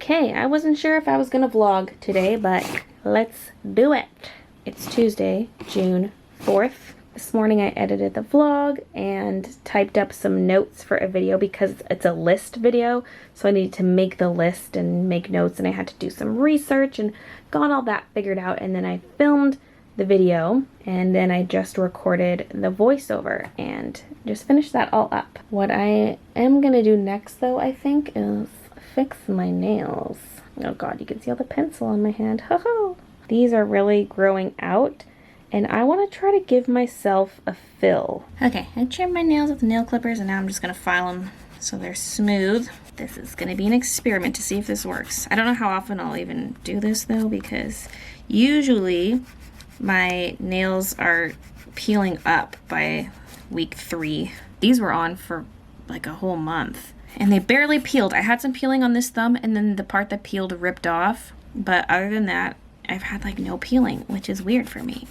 Okay, I wasn't sure if I was gonna vlog today, but let's do it. It's Tuesday, June 4th. This morning I edited the vlog and typed up some notes for a video because it's a list video. So I needed to make the list and make notes, and I had to do some research and got all that figured out. And then I filmed the video, and then I just recorded the voiceover and just finished that all up. What I am gonna do next though, I think, is fix my nails. Oh god, you can see all the pencil on my hand. Ho ho! These are really growing out, and I want to try to give myself a fill. Okay, I trimmed my nails with nail clippers, and now I'm just gonna file them so they're smooth. This is gonna be an experiment to see if this works. I don't know how often I'll even do this though, because usually my nails are peeling up by week 3. These were on for like a whole month, and they barely peeled. I had some peeling on this thumb, and then the part that peeled ripped off. But other than that, I've had like no peeling, which is weird for me.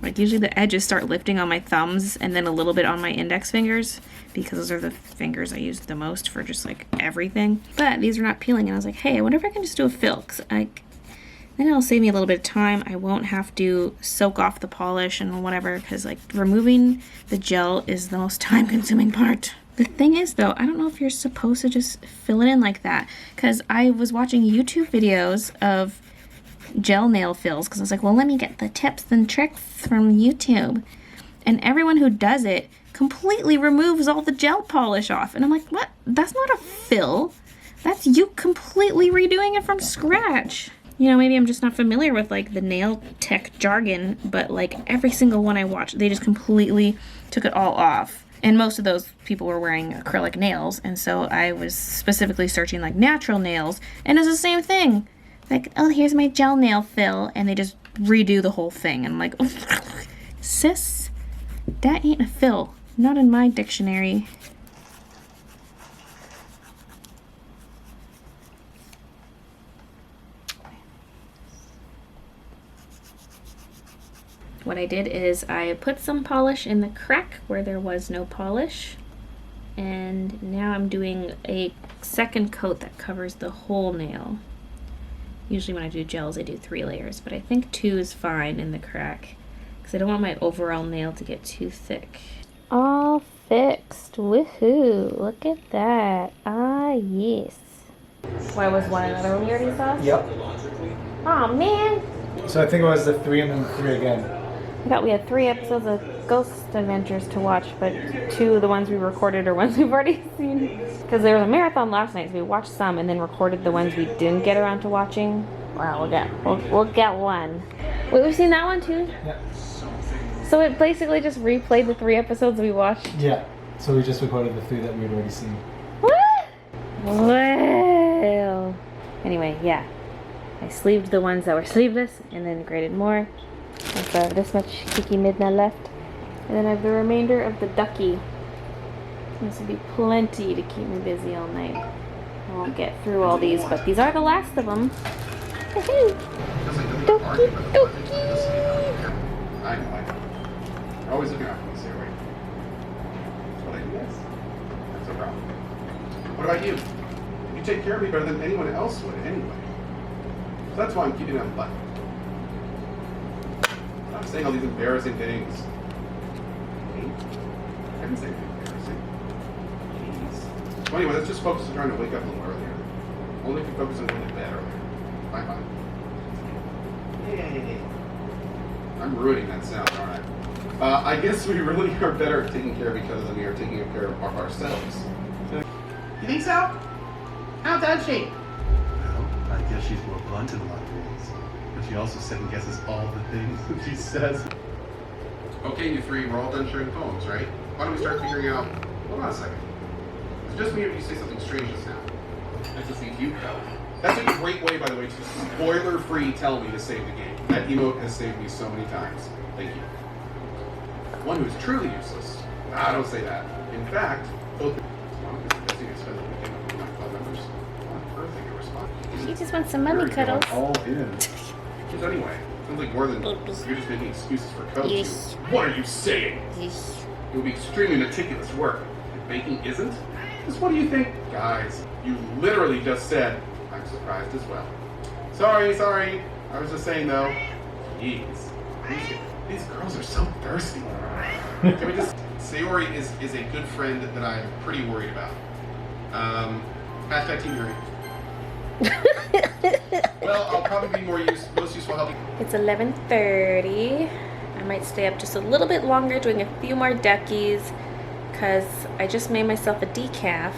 Like usually the edges start lifting on my thumbs and then a little bit on my index fingers, because those are the fingers I use the most for just like everything. But these are not peeling, and I was like, hey, I wonder if I can just do a fill, because then it'll save me a little bit of time. I won't have to soak off the polish and whatever, because like removing the gel is the most time consuming part. The thing is though, I don't know if you're supposed to just fill it in like that, because I was watching YouTube videos of gel nail fills, because I was like, well, let me get the tips and tricks from YouTube. And everyone who does it completely removes all the gel polish off. And I'm like, what? That's not a fill. That's you completely redoing it from scratch. You know, maybe I'm just not familiar with like the nail tech jargon, but like every single one I watched, they just completely took it all off. And most of those people were wearing acrylic nails, and so I was specifically searching like natural nails, and it's the same thing. Like, oh, here's my gel nail fill, and they just redo the whole thing. And I'm like, sis, that ain't a fill. Not in my dictionary. What I did is I put some polish in the crack where there was no polish, and now I'm doing a second coat that covers the whole nail. Usually when I do gels I do 3 layers, but I think 2 is fine in the crack, because I don't want my overall nail to get too thick. All fixed. Woohoo! Look at that. Ah, yes. Why was one another one we already saw? Yep. Oh man! So I think it was the 3 and then 3 again. I thought we had 3 episodes of Ghost Adventures to watch, but 2 of the ones we recorded are ones we've already seen. Because there was a marathon last night, so we watched some and then recorded the ones we didn't get around to watching. Wow, we'll get one. Wait, we've seen that one too? Yeah. So it basically just replayed the 3 episodes we watched? Yeah. So we just recorded the 3 that we had already seen. What? Well. Anyway, yeah. I sleeved the ones that were sleeveless and then graded more. So I have this much Kiki Midna left. And then I have the remainder of the ducky. This will be plenty to keep me busy all night. I won't get through all these, but these are the last of them. Doki doki! I know. You're always looking out for me, Sarah. That's what I do best. That's no problem. What about you? You take care of me better than anyone else would anyway. So that's why I'm keeping it on the button. I'm saying all these embarrassing things. I didn't say anything embarrassing. Jeez. Well, anyway, let's just focus on trying to wake up a little earlier. Only if you focus on going to bed earlier. Bye-bye. Yay. I'm ruining that sound, aren't I? I guess we really are better at taking care of each other than we are taking care of ourselves. You think so? How does she? Well, I guess she's more blunt in a lot of ways. But she also second guesses all the things that she says. Okay, you 3, we're all done sharing poems, right? Why don't we start figuring out... Hold on a second. It's just me if you say something strange just now. I just think you go. That's a great way, by the way, to spoiler-free tell me to save the game. That emote has saved me so many times. Thank you. One who is truly useless. Ah, don't say that. In fact, both... She just wants some mummy cuddles. All in. Just anyway. Sounds like more than you're just making excuses for coaching. Yes. What are you saying? Yes. It would be extremely meticulous work. If baking isn't? Just what do you think? Guys, you literally just said I'm surprised as well. Sorry. I was just saying though. Jeez. These girls are so thirsty. Can we just... Sayori is a good friend that I'm pretty worried about. Hashtag Team Yuri. Well, I'll probably be most useful helping. It's 11:30. I might stay up just a little bit longer doing a few more duckies because I just made myself a decaf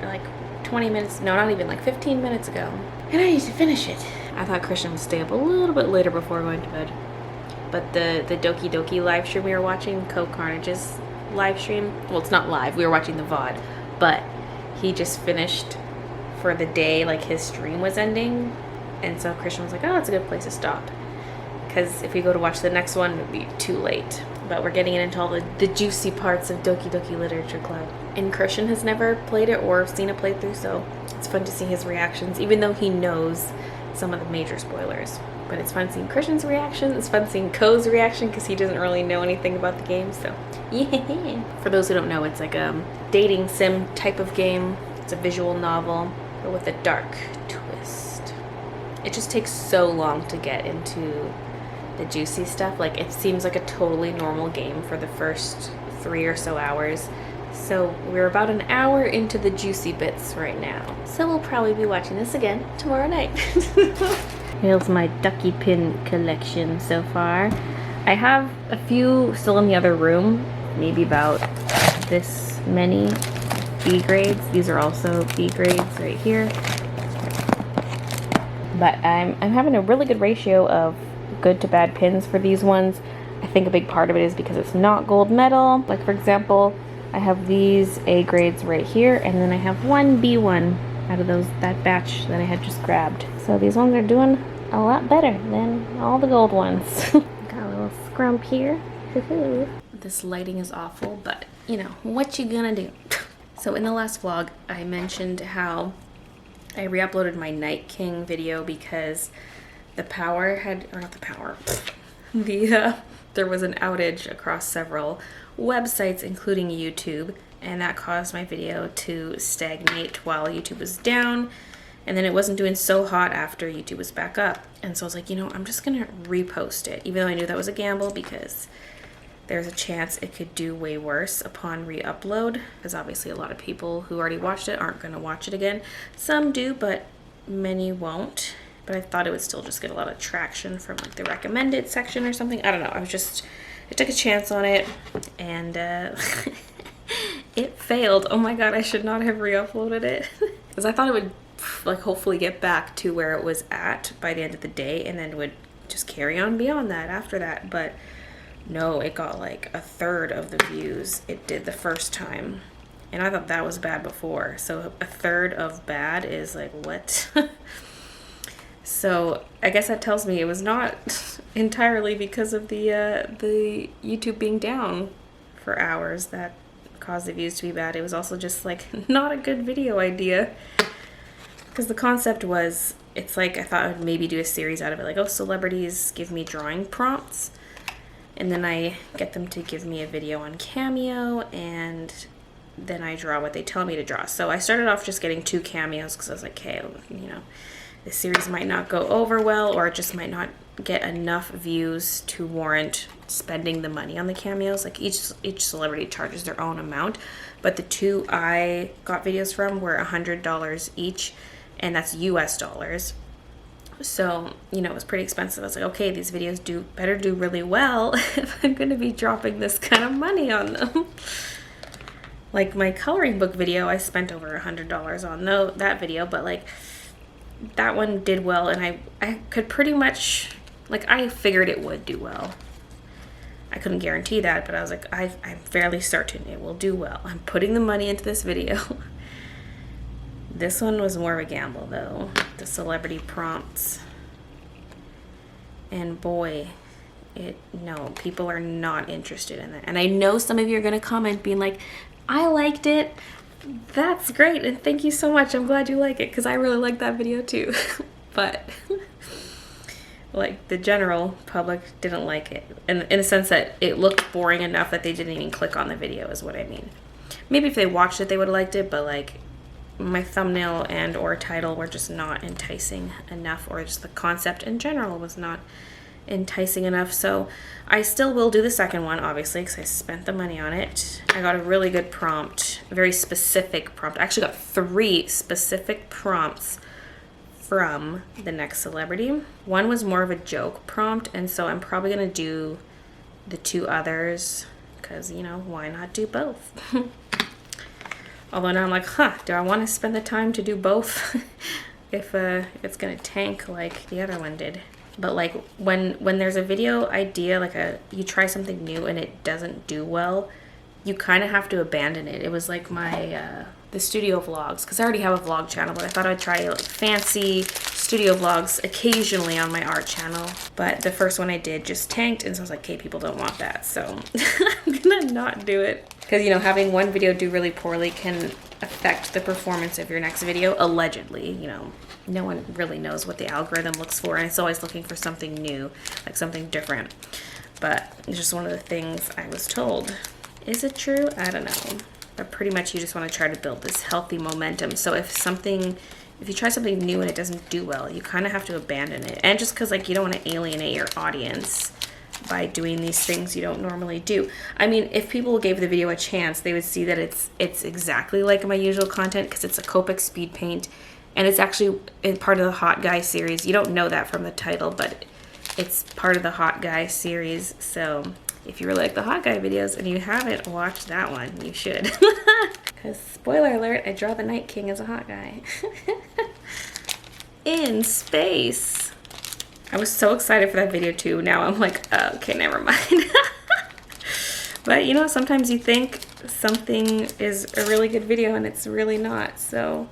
like 20 minutes, no, not even, like 15 minutes ago. And I need to finish it. I thought Christian would stay up a little bit later before going to bed. But the Doki Doki live stream we were watching, Coke Carnage's live stream, well, it's not live, we were watching the VOD, but he just finished for the day, like his stream was ending. And so Christian was like, oh, it's a good place to stop. Because if we go to watch the next one, it would be too late. But we're getting into all the juicy parts of Doki Doki Literature Club. And Christian has never played it or seen a playthrough, so it's fun to see his reactions, even though he knows some of the major spoilers. But it's fun seeing Christian's reaction. It's fun seeing Ko's reaction because he doesn't really know anything about the game. So, yeah. For those who don't know, it's like a dating sim type of game. It's a visual novel, but with a dark twist. It just takes so long to get into the juicy stuff. Like, it seems like a totally normal game for the first 3 or so hours. So we're about an hour into the juicy bits right now. So we'll probably be watching this again tomorrow night. Here's my ducky pin collection so far. I have a few still in the other room, maybe about this many B grades. These are also B grades right here. But I'm having a really good ratio of good to bad pins for these ones. I think a big part of it is because it's not gold medal. Like, for example, I have these A grades right here, and then I have one B1 out of that batch that I had just grabbed. So these ones are doing a lot better than all the gold ones. Got a little scrump here. This lighting is awful, but you know, what you gonna do? So in the last vlog, I mentioned how I re-uploaded my Night King video because the power had, or not the power, there was an outage across several websites, including YouTube, and that caused my video to stagnate while YouTube was down, and then it wasn't doing so hot after YouTube was back up. And so I was like, you know, I'm just gonna repost it, even though I knew that was a gamble because there's a chance it could do way worse upon re-upload, because obviously a lot of people who already watched it aren't gonna watch it again. Some do, but many won't. But I thought it would still just get a lot of traction from like the recommended section or something. I don't know. I took a chance on it, and it failed. Oh my god, I should not have re-uploaded it. Because I thought it would like hopefully get back to where it was at by the end of the day, and then would just carry on beyond that after that. But no, it got like 1/3 of the views it did the first time. And I thought that was bad before. So 1/3 of bad is like, what? So I guess that tells me it was not entirely because of the YouTube being down for hours that caused the views to be bad. It was also just like not a good video idea, because the concept was, it's like I thought I would maybe do a series out of it, like, oh, celebrities give me drawing prompts, and then I get them to give me a video on Cameo, and then I draw what they tell me to draw. So I started off just getting 2 cameos because I was like, okay, you know, this series might not go over well, or it just might not get enough views to warrant spending the money on the cameos. Like each celebrity charges their own amount, but the 2 I got videos from were $100 each, and that's US dollars. So, you know, it was pretty expensive. I was like, okay, these videos better do really well if I'm gonna be dropping this kind of money on them. Like my coloring book video, I spent over $100 on that video, but like that one did well, and I could pretty much, like, I figured it would do well. I couldn't guarantee that, but I was like, I'm fairly certain it will do well. I'm putting the money into this video. This one was more of a gamble though, the celebrity prompts. And boy, no, people are not interested in that. And I know some of you are gonna comment being like, I liked it. That's great, and thank you so much. I'm glad you like it, because I really like that video too. But like the general public didn't like it, and in a sense that it looked boring enough that they didn't even click on the video is what I mean. Maybe if they watched it they would have liked it, but like my thumbnail and or title were just not enticing enough, or just the concept in general was not enticing enough. So I still will do the second one, obviously, because I spent the money on it. I got a really good prompt, a very specific prompt. I actually got 3 specific prompts from the next celebrity. One was more of a joke prompt, and so I'm probably gonna do the 2 others because, you know, why not do both? Although now I'm like, do I want to spend the time to do both if it's gonna tank like the other one did? But like when there's a video idea, like you try something new and it doesn't do well, you kind of have to abandon it. It was like my the studio vlogs, because I already have a vlog channel, but I thought I'd try like fancy studio vlogs occasionally on my art channel. But the first one I did just tanked, and so I was like, okay, people don't want that, so I'm gonna not do it. Because, you know, having one video do really poorly can affect the performance of your next video, allegedly. You know, no one really knows what the algorithm looks for, and it's always looking for something new, like something different. But it's just one of the things I was told. Is it true? I don't know. But pretty much you just want to try to build this healthy momentum. So if you try something new and it doesn't do well, you kind of have to abandon it. And just because, like, you don't want to alienate your audience by doing these things you don't normally do. I mean, if people gave the video a chance, they would see that it's exactly like my usual content, because it's a Copic speed paint, and it's actually part of the Hot Guy series. You don't know that from the title, but it's part of the Hot Guy series. So if you really like the Hot Guy videos and you haven't watched that one, you should. Because, spoiler alert, I draw the Night King as a hot guy. In space. I was so excited for that video too. Now I'm like, oh, okay, never mind. But you know, sometimes you think something is a really good video and it's really not. So,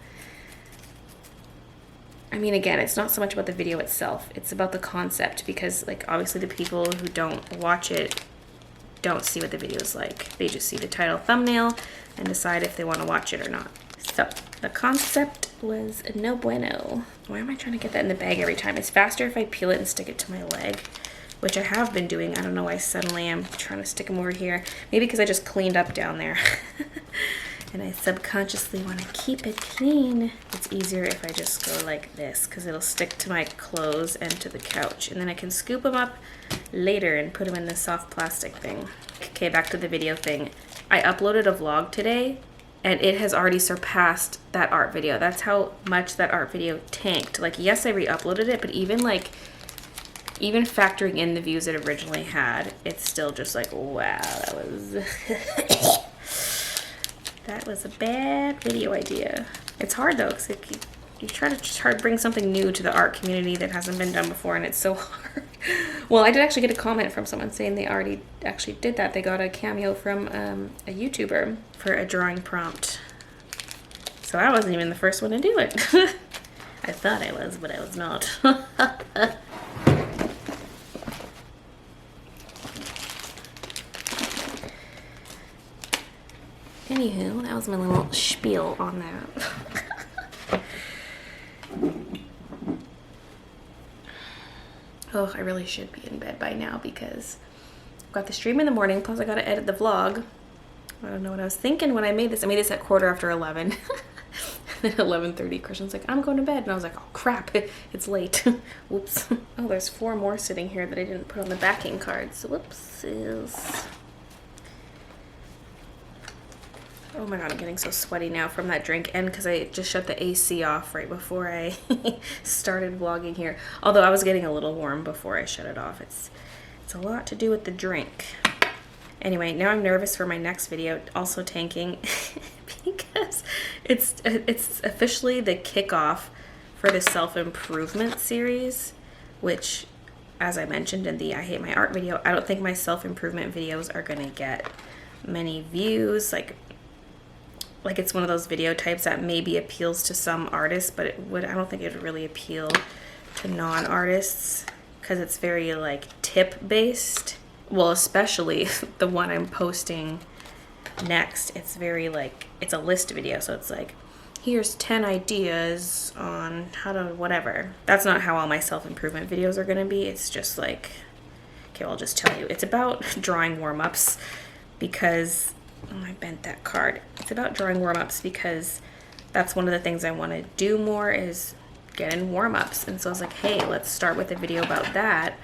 I mean, again, it's not so much about the video itself. It's about the concept, because, like, obviously the people who don't watch it don't see what the video is like. They just see the title, thumbnail, and decide if they want to watch it or not. So the concept was no bueno. Why am I trying to get that in the bag every time? It's faster if I peel it and stick it to my leg, which I have been doing. I don't know why suddenly I'm trying to stick them over here. Maybe because I just cleaned up down there. And I subconsciously want to keep it clean. It's easier if I just go like this, because it'll stick to my clothes and to the couch. And then I can scoop them up later and put them in this soft plastic thing. Okay, back to the video thing. I uploaded a vlog today, and it has already surpassed that art video. That's how much that art video tanked. Like, yes, I re-uploaded it, but even factoring in the views it originally had, it's still just like, wow, that was... That was a bad video idea. It's hard though, because you try to bring something new to the art community that hasn't been done before, and it's so hard. Well, I did actually get a comment from someone saying they already actually did that. They got a cameo from a YouTuber for a drawing prompt. So I wasn't even the first one to do it. I thought I was, but I was not. Anywho, that was my little spiel on that. Oh, I really should be in bed by now, because I've got the stream in the morning, plus I gotta edit the vlog. I don't know what I was thinking when I made this. I made this at 11:15. And then 11:30, Christian's like, I'm going to bed. And I was like, oh crap, it's late. Whoops. Oh, there's 4 more sitting here that I didn't put on the backing cards. Whoopsies. Oh my god, I'm getting so sweaty now from that drink, and because I just shut the AC off right before I started vlogging here. Although I was getting a little warm before I shut it off. It's a lot to do with the drink. Anyway, now I'm nervous for my next video, also tanking, because it's officially the kickoff for the self-improvement series, which, as I mentioned in the I Hate My Art video, I don't think my self-improvement videos are gonna get many views. Like it's one of those video types that maybe appeals to some artists, but I don't think it would really appeal to non-artists, because it's very like tip based. Well, especially the one I'm posting next, it's very like, it's a list video, so it's like, here's 10 ideas on how to whatever. That's not how all my self-improvement videos are gonna be. It's just like, okay, well, I'll just tell you. It's about drawing warm-ups, because, oh, I bent that card. It's about drawing warm-ups because that's one of the things I want to do more is get in warm-ups. And so I was like, hey, let's start with a video about that,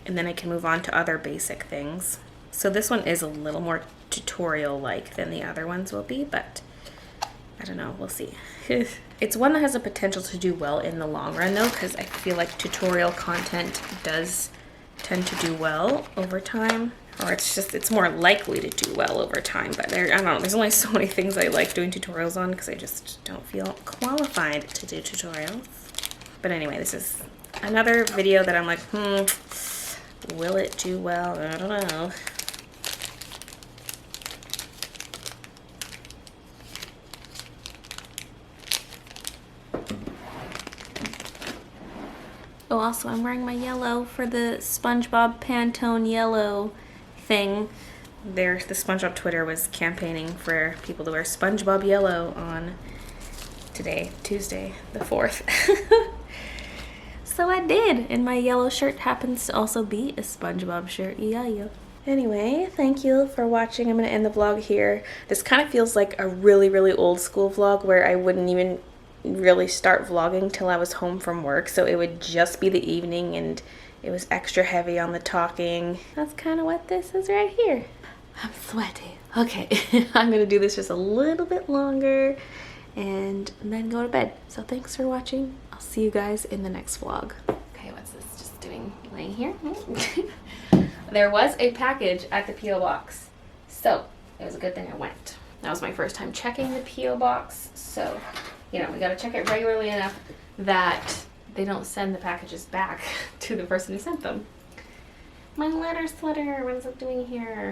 and then I can move on to other basic things. So this one is a little more tutorial-like than the other ones will be, but I don't know, we'll see. It's one that has the potential to do well in the long run though, because I feel like tutorial content does tend to do well over time, or it's more likely to do well over time. But I don't know, there's only so many things I like doing tutorials on because I just don't feel qualified to do tutorials. But anyway, this is another video that I'm like, will it do well? I don't know. Oh, also I'm wearing my yellow for the SpongeBob Pantone yellow thing. The SpongeBob Twitter was campaigning for people to wear SpongeBob yellow on today, Tuesday, the 4th. So I did, and my yellow shirt happens to also be a SpongeBob shirt. Yeah. Anyway, thank you for watching. I'm gonna end the vlog here. This kind of feels like a really, really old school vlog where I wouldn't even really start vlogging till I was home from work, so it would just be the evening and it was extra heavy on the talking. That's kind of what this is right here. I'm sweaty. Okay, I'm gonna do this just a little bit longer and then go to bed. So thanks for watching. I'll see you guys in the next vlog. Okay, what's this just doing, laying here? There was a package at the P.O. box, so it was a good thing I went. That was my first time checking the P.O. box, so you know, we gotta check it regularly enough that they don't send the packages back to the person who sent them. My letter sweater, what is it doing here?